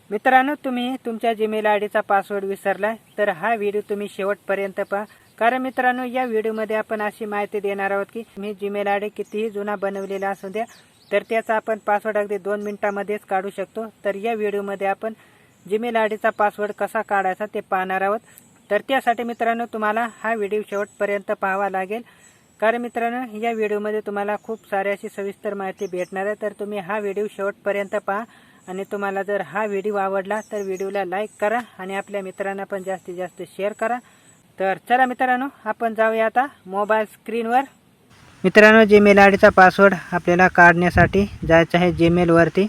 मित्रांनो, तुम्ही तुमच्या जीमेल आय डीचा पासवर्ड विसरलाय तर हा व्हिडिओ तुम्ही शेवटपर्यंत पहा। कारण मित्रांनो, या व्हिडिओमध्ये आपण अशी माहिती देणार आहोत की मी जीमेल आय डी कितीही जुना बनवलेला असू द्या तर त्याचा आपण पासवर्ड अगदी 2 मिनिटांमध्येच काढू शकतो। तर या व्हिडिओमध्ये आपण जीमेल आय डीचा पासवर्ड कसा काढायचा ते पाहणार आहोत। तर त्यासाठी मित्रांनो, तुम्हाला हा व्हिडिओ शेवटपर्यंत पाहावा लागेल। कारण मित्रांनो, या व्हिडिओमध्ये तुम्हाला खूप सारी अशी सविस्तर माहिती भेटणार आहे। तर तुम्ही हा व्हिडिओ शेवटपर्यंत पहा आणि तुम्हाला जर हा व्हिडिओ आवडला तर व्हिडिओला लाईक करा आणि आपल्या मित्रांना पण जास्तीत जास्त शेअर करा। तर चला मित्रांनो, आपण जाऊया आता मोबाईल स्क्रीनवर। मित्रांनो, जीमेल आय डीचा पासवर्ड आपल्याला काढण्यासाठी जायचं आहे जीमेल वरती।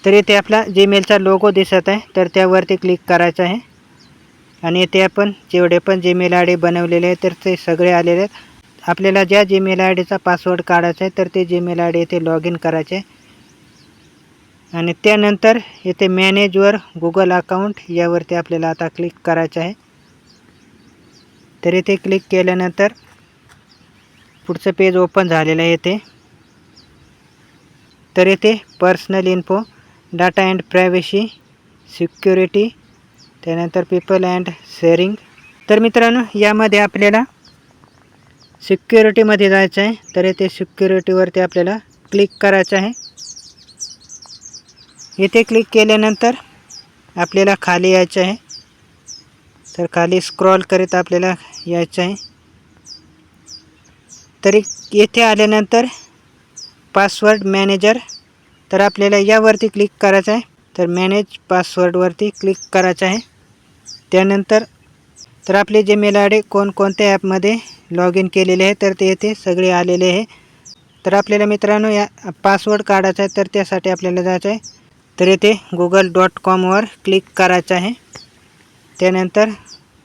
तर इथे आपला जीमेलचा लोगो दिसत आहे तर त्यावरती क्लिक करायचं आहे आणि इथे आपण जेवढे पण जीमेल आय डी बनवलेले आहेत तर ते सगळे आलेले आहेत। आपल्याला ज्या जीमेल आय डीचा पासवर्ड काढायचा आहे तर ते जीमेल आय डी इथे लॉग इन करायचे आणि त्यानंतर इथे मॅनेज युअर गुगल अकाउंट यावरती आपल्याला आता क्लिक करायचं आहे। तर इथे क्लिक केल्यानंतर पुढचं पेज ओपन झालेलं आहे इथे। तर इथे personal info, data and privacy, security, त्यानंतर पीपल अँड शेअरिंग। तर मित्रांनो, यामध्ये आपल्याला सिक्युरिटीमध्ये जायचं आहे। तर इथे सिक्युरिटीवरती आपल्याला क्लिक करायचं आहे। इथे क्लिक केल्यानंतर आपल्याला खाली यायचं आहे। तर खाली स्क्रॉल करीत आपल्याला यायचं आहे। तरी येथे आल्यानंतर पासवर्ड मॅनेजर, तर आपल्याला यावरती क्लिक करायचं आहे। तर मॅनेज पासवर्डवरती क्लिक करायचं आहे। त्यानंतर तर आपले जीमेल आय डी कोणकोणत्या ॲपमध्ये लॉग इन केलेले आहे तर ते येथे सगळे आलेले आहे। तर आपल्याला मित्रांनो या पासवर्ड काढायचा आहे तर त्यासाठी आपल्याला जायचं आहे। तर येथे google.com वर क्लिक करायचं आहे। त्यानंतर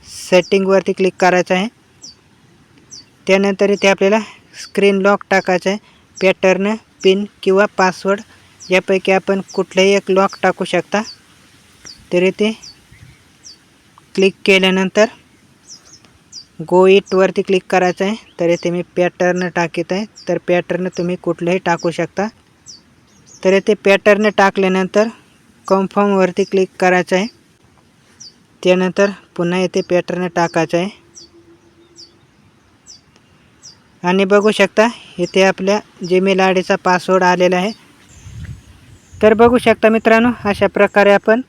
सेटिंगवरती क्लिक करायचं आहे। त्यानंतर इथे आपल्याला स्क्रीन लॉक टाकायचं आहे। पॅटर्न, पिन किंवा पासवर्ड यापैकी आपण कुठलाही एक लॉक टाकू शकता। तर इथे क्लिक केल्यानंतर गो इटवरती क्लिक करायचं आहे। तर इथे मी पॅटर्न टाकत आहे तर पॅटर्न तुम्ही कुठलेही टाकू शकता। तर इथे पॅटर्न टाकल्यानंतर कन्फर्मवरती क्लिक करायचं आहे। त्यानंतर पुन्हा इथे पॅटर्न टाकायचं आहे आणि बघू शकता इथे आपल्या जीमेल आय डीचा पासवर्ड आलेला आहे। तर बघू शकता मित्रांनो, अशा प्रकारे आपण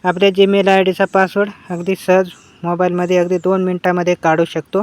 आपल्या जीमेल आय डीचा पासवर्ड अगदी सहज मोबाईलमध्ये अगदी 2 मिनिटांमध्ये काढू शकतो।